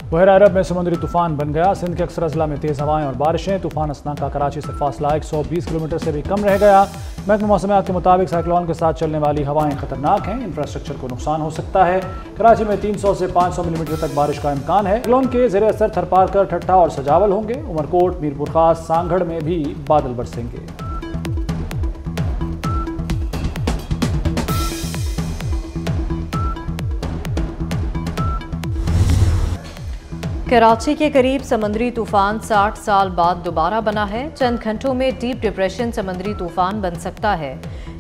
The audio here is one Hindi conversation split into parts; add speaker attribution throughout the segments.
Speaker 1: बहर अरब में समुद्री तूफान बन गया। सिंध के अक्सर अजला में तेज़ हवाएं और बारिशें। तूफान असना का कराची से फासला 120 किलोमीटर से भी कम रह गया। महकमा मौसमियात के मुताबिक साइक्लोन के साथ चलने वाली हवाएं खतरनाक हैं। इंफ्रास्ट्रक्चर को नुकसान हो सकता है। कराची में 300 से 500 मिलीमीटर तक बारिश का इम्कान है। साइक्लोन के ज़ेर असर थरपारकर, ठट्ठा और सजावल होंगे। उमरकोट, मीरपुर खास, सांगढ़ में भी बादल बरसेंगे।
Speaker 2: कराची के करीब समुद्री तूफान 60 साल बाद दोबारा बना है। चंद घंटों में डीप डिप्रेशन समुद्री तूफान बन सकता है।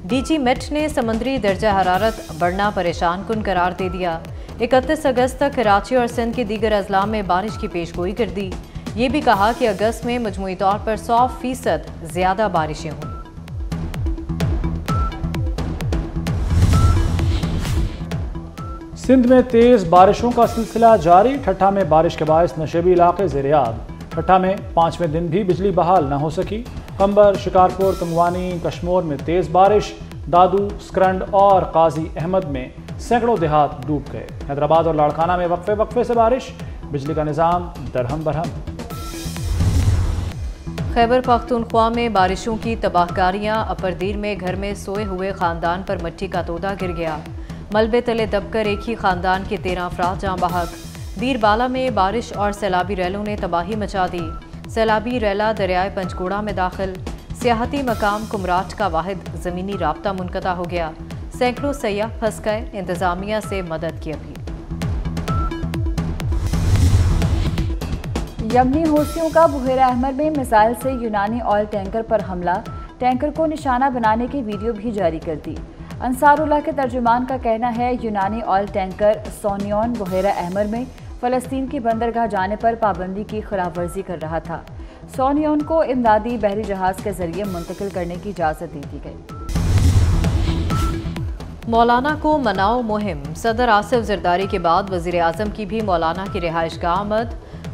Speaker 2: डीजी मेट ने समुद्री दर्जा हरारत बढ़ना परेशान कुन करार दे दिया। 31 अगस्त तक कराची और सिंध के दीगर अजला में बारिश की पेशगोई कर दी। ये भी कहा कि अगस्त में मजमूई तौर पर 100% ज़्यादा बारिशें होंगी।
Speaker 1: सिंध में तेज़ बारिशों का सिलसिला जारी। ठट्ठा में बारिश के बायस नशेबी इलाके ज़ेर-ए-आब। ठट्ठा में 5वें दिन भी बिजली बहाल न हो सकी। कंबर, शिकारपुर, तंगवानी, कश्मोर में तेज़ बारिश। दादू, स्क्रंड और काजी अहमद में सैकड़ों देहात डूब गए। हैदराबाद और लाड़काना में वक्फे वक्फे से बारिश। बिजली का निज़ाम दरहम बरहम।
Speaker 2: खैबर पख्तूनख्वा में बारिशों की तबाहकारियां। अपरदीर में घर में सोए हुए खानदान पर मिट्टी का तोदा गिर गया। मलबे तले दबकर एक ही खानदान के 13 अफराद जाँ बहक। दीर बाला में बारिश और सैलाबी रैलों ने तबाही मचा दी। सैलाबी रैला दरियाए पंचकूड़ा में दाखिल। सियाहती मकाम कुमराट का वाहिद ज़मीनी राब्ता मुनक़ता हो गया। सैकड़ों सयाह फंस गए। इंतज़ामिया से मदद की अपील।
Speaker 3: यमनी हौसियों का बुहेर अहमर में मिसाइल से यूनानी ऑयल टैंकर पर हमला। टैंकर को निशाना बनाने की वीडियो भी जारी कर दी। अंसारुल्लाह के तर्जुमान का कहना है यूनानी ऑयल टैंकर सोनियन बुहेरा अहमर में फ़लस्तीन की बंदरगाह जाने पर पाबंदी की खिलाफ वर्जी कर रहा था। सोनियन को इमदादी बहरी जहाज़ के जरिए मुंतकिल करने की इजाज़त दे दी गई।
Speaker 2: मौलाना को मनाओ मुहिम। सदर आसिफ जरदारी के बाद वज़ीर आज़म की भी मौलाना की रिहाइश गाह आमद।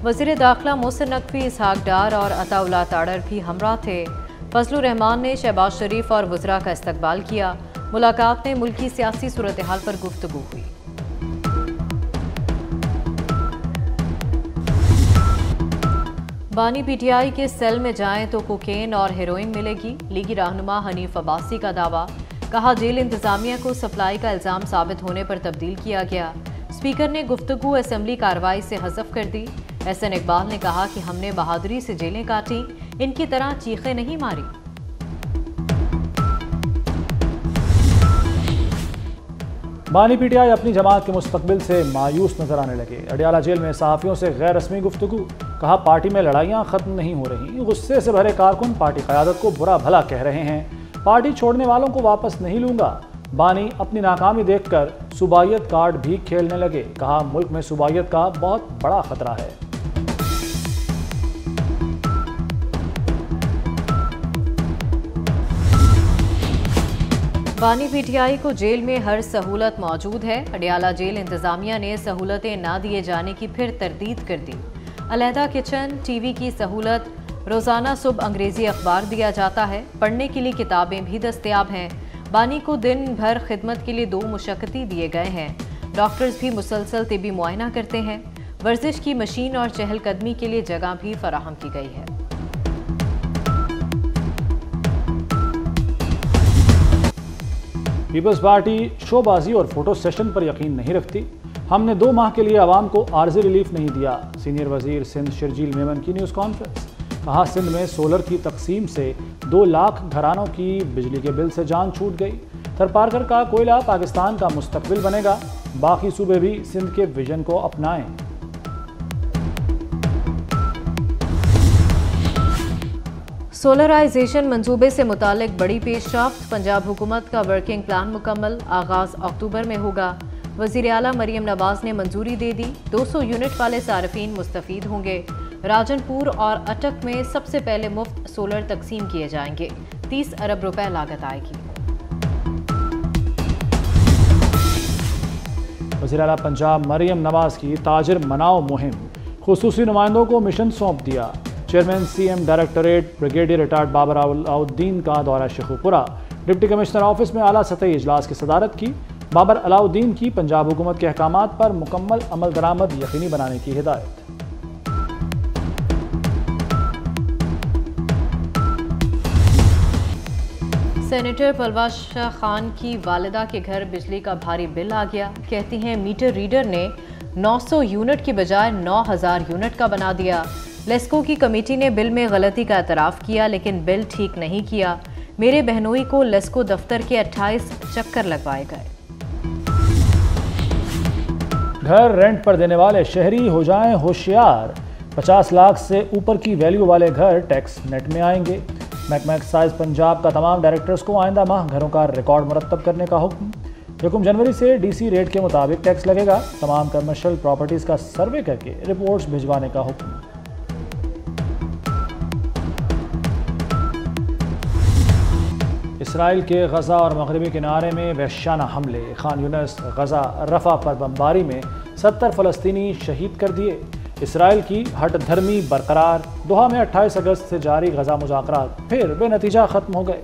Speaker 2: वज़ीर दाखिला मोहसिन नकवी, इसहाक डार और अताउल्लाह ताड़र भी हमरा थे। फजलुर रहमान ने शहबाज शरीफ और वज़रा का इस्तकबाल किया। मुलाकात में मुल्की सियासी सूरत हाल पर गुफ्तगू हुई। बानी पीटीआई के सेल में जाएं तो कोकेन और हेरोइन मिलेगी। लीगी रहनुमा हनीफ अब्बासी का दावा। कहा जेल इंतजामिया को सप्लाई का इल्जाम साबित होने पर तब्दील किया गया। स्पीकर ने गुफ्तगू असेंबली कार्रवाई से हज़फ कर दी। एहसन इकबाल ने कहा कि हमने बहादुरी से जेलें काटी, इनकी तरह चीखें नहीं मारी।
Speaker 1: बानी पीटीआई अपनी जमात के मुस्तकबिल से मायूस नजर आने लगे। अडियाला जेल में सहाफ़ियों से गैर रस्मी गुफ्तगू। कहा पार्टी में लड़ाइयाँ ख़त्म नहीं हो रही। गुस्से से भरे कारकुन पार्टी क़यादत को बुरा भला कह रहे हैं। पार्टी छोड़ने वालों को वापस नहीं लूँगा। बानी अपनी नाकामी देखकर सूबाइयत कार्ड भी खेलने लगे। कहा मुल्क में सूबाइयत का बहुत बड़ा खतरा है।
Speaker 2: बानी पीटीआई को जेल में हर सहूलत मौजूद है। अडियाला जेल इंतजामिया ने सहूलतें ना दिए जाने की फिर तरदीद कर दी। अलहदा किचन, टीवी की सहूलत, रोज़ाना सुबह अंग्रेज़ी अखबार दिया जाता है। पढ़ने के लिए किताबें भी दस्तयाब हैं। बानी को दिन भर खिदमत के लिए 2 मुशक्कती दिए गए हैं। डॉक्टर्स भी मुसलसल तिबी मुआयना करते हैं। वर्जिश की मशीन और चहलकदमी के लिए जगह भी फराहम की गई है।
Speaker 1: पीपल्स पार्टी शोबाजी और फोटो सेशन पर यकीन नहीं रखती। हमने 2 माह के लिए आवाम को आर्जी रिलीफ नहीं दिया। सीनियर वजीर सिंध शर्जील मेमन की न्यूज़ कॉन्फ्रेंस। कहा सिंध में सोलर की तकसीम से 2 लाख घरानों की बिजली के बिल से जान छूट गई। थरपारकर का कोयला पाकिस्तान का मुस्तकबिल बनेगा। बाकी सूबे भी सिंध के विजन को अपनाएं।
Speaker 2: सोलराइजेशन मंसूबे से मुतालिक बड़ी पेशरफ्त। पंजाब हुकूमत का वर्किंग प्लान मुकम्मल। आगाज़ अक्टूबर में होगा। वज़ीर आला मरियम नवाज ने मंजूरी दे दी। 200 यूनिट वाले सार्फिन मुस्तफ़ीद होंगे। राजनपुर और अटक में सबसे पहले मुफ्त सोलर तकसीम किए जाएंगे। 30 अरब रुपए लागत आएगी।
Speaker 1: वज़ीर आला पंजाब मरियम नवाज की ताजिर मनाओ मुहिम। खुसूसी नुमाइंदों को मिशन सौंप दिया। Chairman CM directorate brigadier retired Babar Alauddin का दौरा शेखुपुरा। डिप्टी कमिश्नर ऑफिस में आला सतही इजलास की सदारत की। बाबर अलाउद्दीन की पंजाब हुकूमत के अहकामात पर मुकम्मल अमल दरामद यकीनी बनाने की हिदायत।
Speaker 2: सेनेटर परवेज शाह खान की वालिदा के घर बिजली का भारी बिल आ गया। कहती हैं मीटर रीडर ने 900 यूनिट की बजाय 9000 यूनिट का बना दिया। लेस्को की कमेटी ने बिल में गलती का एतराफ़ किया लेकिन बिल ठीक नहीं किया। मेरे बहनोई को लेस्को दफ्तर के 28 चक्कर लगवाए गए।
Speaker 1: घर रेंट पर देने वाले शहरी हो जाएं होशियार। 50 लाख से ऊपर की वैल्यू वाले घर टैक्स नेट में आएंगे। महकमा एक्साइज पंजाब का तमाम डायरेक्टर्स को आइंदा माह घरों का रिकॉर्ड मुरतब करने का हुक्म। 1 जनवरी से डीसी रेट के मुताबिक टैक्स लगेगा। तमाम कमर्शियल प्रॉपर्टीज का सर्वे करके रिपोर्ट्स भिजवाने का हुक्म। इसराइल के गजा और मगरबी किनारे में वहशाना हमले। खान यूनिस, गजा, रफा पर बमबारी में 70 फ़लस्तीनी शहीद कर दिए। इसराइल की हट धर्मी बरकरार। दोहा में 28 अगस्त से जारी गजा मुज़ाकरात फिर बेनतीजा ख़त्म हो गए।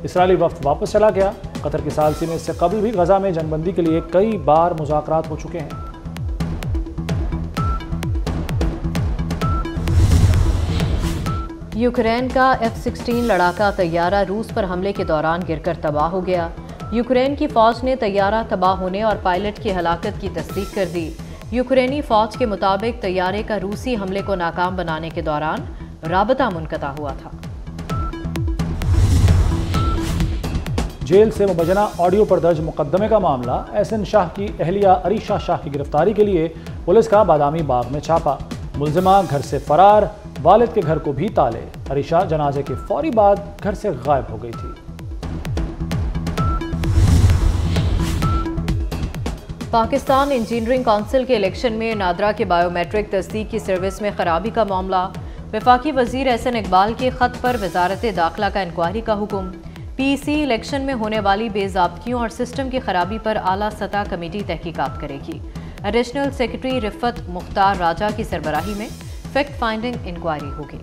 Speaker 1: इसराइली वफ़द वापस चला गया। कतर की सालसी में इससे कबल भी गजा में जंगबंदी के लिए कई बार मुज़ाकरात हो चुके हैं।
Speaker 2: यूक्रेन का F-16 लड़ाका तैयारा रूस पर हमले के दौरान गिरकर तबाह हो गया। यूक्रेन की फ़ौज ने तैयारा तबाह होने और पायलट की हलाकत की तस्दीक कर दी। यूक्रेनी फ़ौज के मुताबिक तैयारे का रूसी हमले को नाकाम बनाने के दौरान राबता मुनक़ता हुआ था।
Speaker 1: जेल से मुबजना ऑडियो पर दर्ज मुकदमे का मामला। एहसन शाह की अहलिया अरीशा शाह की गिरफ्तारी के लिए पुलिस का बादामी बाग में छापा। मुलजिमा घर से फरार, वालिद के घर को भी ताले। अरीशा जनाजे के फौरी बाद घर से गायब हो गई थी।
Speaker 2: पाकिस्तान इंजीनियरिंग काउंसिल के इलेक्शन में नादरा के बायोमेट्रिक तस्दीक की सर्विस में खराबी का मामला। वफाकी वजीर एहसन इकबाल के खत पर वजारत दाखिला का इंक्वायरी का हुक्म। पीसी इलेक्शन में होने वाली बेज़ाब्तियों और सिस्टम की खराबी पर आला सतह कमेटी तहकीकात करेगी। एडिशनल सेक्रेटरी रिफत मुख्तार राजा की सरबराही में फैक्ट फाइंडिंग इंक्वायरी होगी।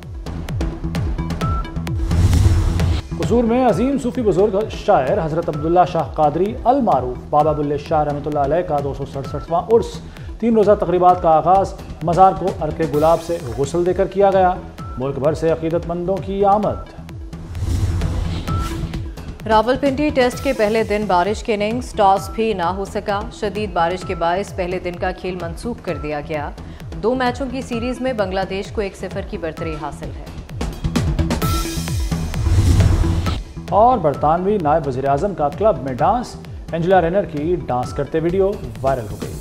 Speaker 1: कसूर में अजीम सूफी बुजुर्ग शायर हज़रत अब्दुल्ला शाह कादरी अल मारूफ बाबा बुल्ले शाह रहमतुल्लाह अलैह का 267वां उर्स 3 रोज़ा तकरीबात का आगाज़ मज़ार को अर्के गुलाब से गुस्ल देकर किया गया। मुल्क भर से अकीदतमंदों की आमद।
Speaker 2: रावलपिंडी टेस्ट के पहले दिन बारिश के इनिंग्स टॉस भी ना हो सका। शदीद बारिश के बायस पहले दिन का खेल मंसूख कर दिया गया। 2 मैचों की सीरीज में बांग्लादेश को 1-0 की बरतरी हासिल है।
Speaker 1: और बरतानवी नायब वज़ीर आज़म का क्लब में डांस। एंजेला रेनर की डांस करते वीडियो वायरल हो गई।